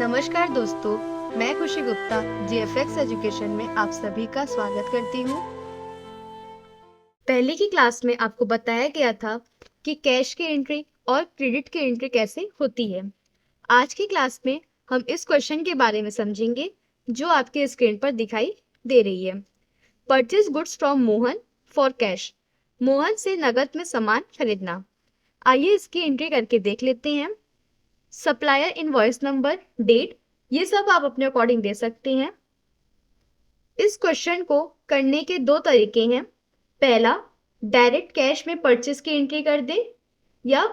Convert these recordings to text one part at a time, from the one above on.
नमस्कार दोस्तों, मैं खुशी गुप्ता जीएफएक्स एजुकेशन में आप सभी का स्वागत करती हूँ। पहले की क्लास में आपको बताया गया था कि कैश की एंट्री और क्रेडिट की एंट्री कैसे होती है। आज की क्लास में हम इस क्वेश्चन के बारे में समझेंगे जो आपके स्क्रीन पर दिखाई दे रही है। Purchase goods from Mohan for cash. Mohan से नकद में सामान खरीदना। आइए इसकी एंट्री करके देख लेते हैं। सप्लायर इनवॉइस नंबर, डेट, ये सब आप अपने अकॉर्डिंग दे सकते हैं। इस क्वेश्चन को करने के दो तरीके हैं। पहला, डायरेक्ट कैश में परचेस की एंट्री कर दें या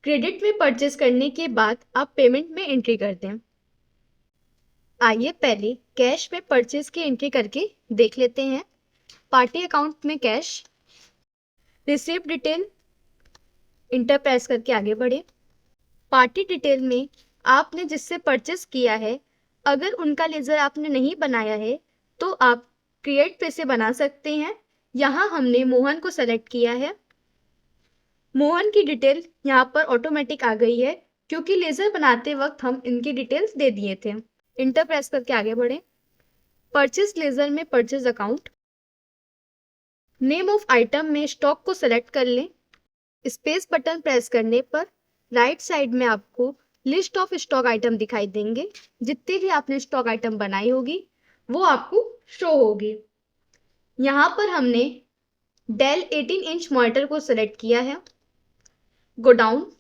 क्रेडिट में परचेस करने के बाद आप पेमेंट में एंट्री कर दें। आइए पहले कैश में परचेस की एंट्री करके देख लेते हैं। पार्टी अकाउंट में cash, receipt detail, enter press करके आगे बढ़े। पार्टी डिटेल में आपने जिससे परचेस किया है, अगर उनका लेजर आपने नहीं बनाया है तो आप क्रिएट पे से बना सकते हैं। यहाँ हमने मोहन को सेलेक्ट किया है। मोहन की डिटेल यहाँ पर ऑटोमेटिक आ गई है क्योंकि लेजर बनाते वक्त हम इनकी डिटेल्स दे दिए थे। इंटर प्रेस करके आगे बढ़े। परचेस लेजर में purchase account, name of item में स्टॉक को सेलेक्ट कर लें। स्पेस बटन प्रेस करने पर राइट साइड में आपको लिस्ट ऑफ स्टॉक आइटम दिखाई देंगे। जितने भी आपने स्टॉक आइटम बनाई होगी वो आपको शो होगी। यहाँ पर हमने डेल 18 इंच मॉनिटर को सेलेक्ट किया है। गोडाउन,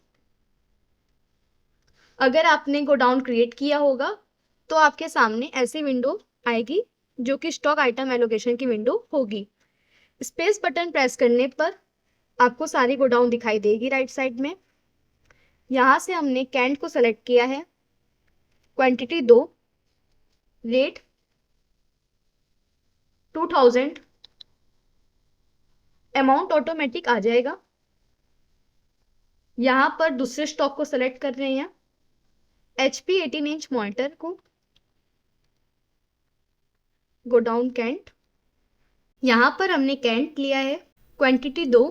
अगर आपने गोडाउन क्रिएट किया होगा तो आपके सामने ऐसी विंडो आएगी जो कि स्टॉक आइटम एलोकेशन की विंडो होगी। स्पेस बटन प्रेस करने पर आपको सारी गोडाउन दिखाई देगी राइट साइड में। यहाँ से हमने कैंट को सेलेक्ट किया है। क्वांटिटी 2, रेट 2000, अमाउंट ऑटोमेटिक आ जाएगा। यहाँ पर दूसरे स्टॉक को सेलेक्ट कर रहे हैं, HP 18 इंच मॉनिटर को, गोडाउन कैंट। यहाँ पर हमने कैंट लिया है। क्वांटिटी 2,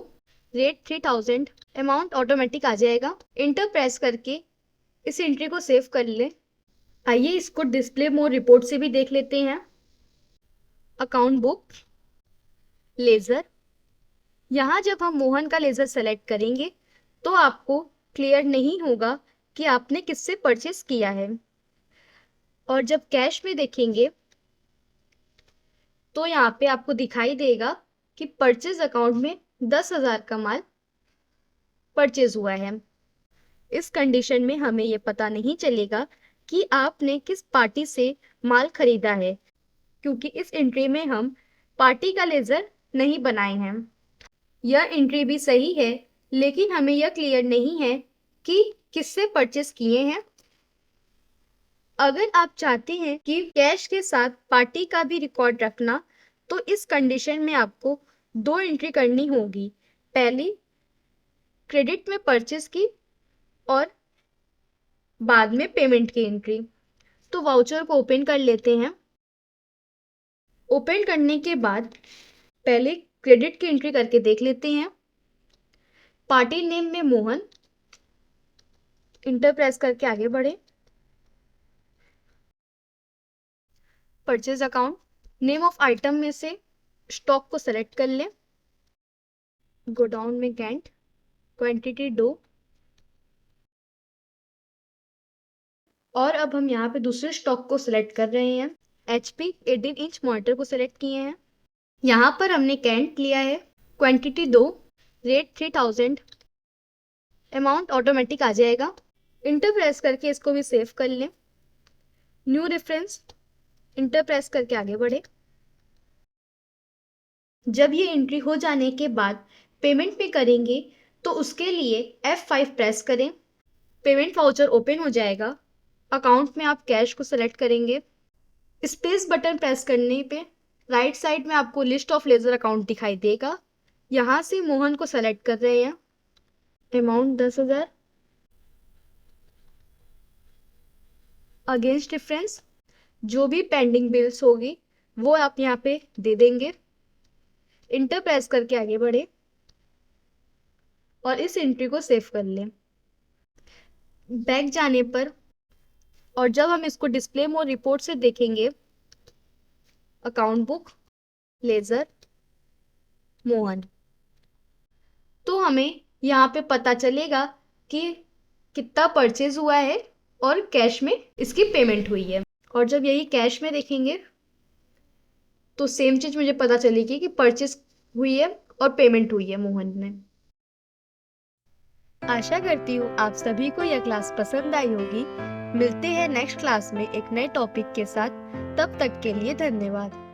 रेट 3000, अमाउंट ऑटोमेटिक आ जाएगा। इंटर प्रेस करके इस एंट्री को सेव कर ले। आइए इसको डिस्प्ले मोड रिपोर्ट से भी देख लेते हैं। Account book, ledger. यहाँ जब हम मोहन का लेजर सेलेक्ट करेंगे तो आपको क्लियर नहीं होगा कि आपने किससे परचेस किया है, और जब कैश में देखेंगे तो यहाँ पे आपको दिखाई देगा कि परचेज अकाउंट में 10,000 का माल परचेज हुआ है। इस कंडीशन में हमें ये पता नहीं चलेगा कि आपने किस पार्टी से माल खरीदा है क्योंकि इस एंट्री में हम पार्टी का लेजर नहीं बनाए हैं। यह एंट्री भी सही है लेकिन हमें यह क्लियर नहीं है कि किससे परचेस किए हैं। अगर आप चाहते हैं कि कैश के साथ पार्टी का भी रिकॉर्ड रखना तो इस कंडीशन में आपको दो एंट्री करनी होगी। पहली क्रेडिट में परचेस की और बाद में पेमेंट की एंट्री। तो वाउचर को ओपन कर लेते हैं। ओपन करने के बाद पहले क्रेडिट की एंट्री करके देख लेते हैं। पार्टी नेम में मोहन, इंटर प्रेस करके आगे बढ़े। Purchase account, name of item में से स्टॉक को सेलेक्ट कर लें। गोडाउन में कैंट, क्वांटिटी 2, और अब हम यहाँ पे दूसरे स्टॉक को सिलेक्ट कर रहे हैं। HP 18 इंच मॉनिटर को सिलेक्ट किए हैं। यहाँ पर हमने कैंट लिया है। क्वांटिटी 2, रेट 3000, अमाउंट ऑटोमेटिक आ जाएगा। इंटर प्रेस करके इसको भी सेव कर लें। न्यू रेफरेंस, इंटर प्रेस करके आगे बढ़े। जब ये एंट्री हो जाने के बाद पेमेंट पे करेंगे तो उसके लिए F5 प्रेस करें। पेमेंट वाउचर ओपन हो जाएगा। अकाउंट में आप कैश को सेलेक्ट करेंगे। स्पेस बटन प्रेस करने पे राइट साइड में आपको लिस्ट ऑफ लेजर अकाउंट दिखाई देगा। यहाँ से मोहन को सेलेक्ट कर रहे हैं। अमाउंट 10,000, अगेंस्ट डिफरेंस, जो भी पेंडिंग बिल्स होगी वो आप यहाँ पे दे देंगे। इंटर प्रेस करके आगे बढ़े और इस एंट्री को सेव कर लें। बैक जाने पर और जब हम इसको डिस्प्ले मोड रिपोर्ट से देखेंगे, अकाउंट बुक, लेजर, मोहन, तो हमें यहाँ पे पता चलेगा कि कितना परचेज हुआ है और कैश में इसकी पेमेंट हुई है। और जब यही कैश में देखेंगे तो सेम चीज मुझे पता चलेगी कि परचेज हुई है और पेमेंट हुई है मोहन ने। आशा करती हूँ आप सभी को यह क्लास पसंद आई होगी। मिलते हैं नेक्स्ट क्लास में एक नए टॉपिक के साथ। तब तक के लिए धन्यवाद।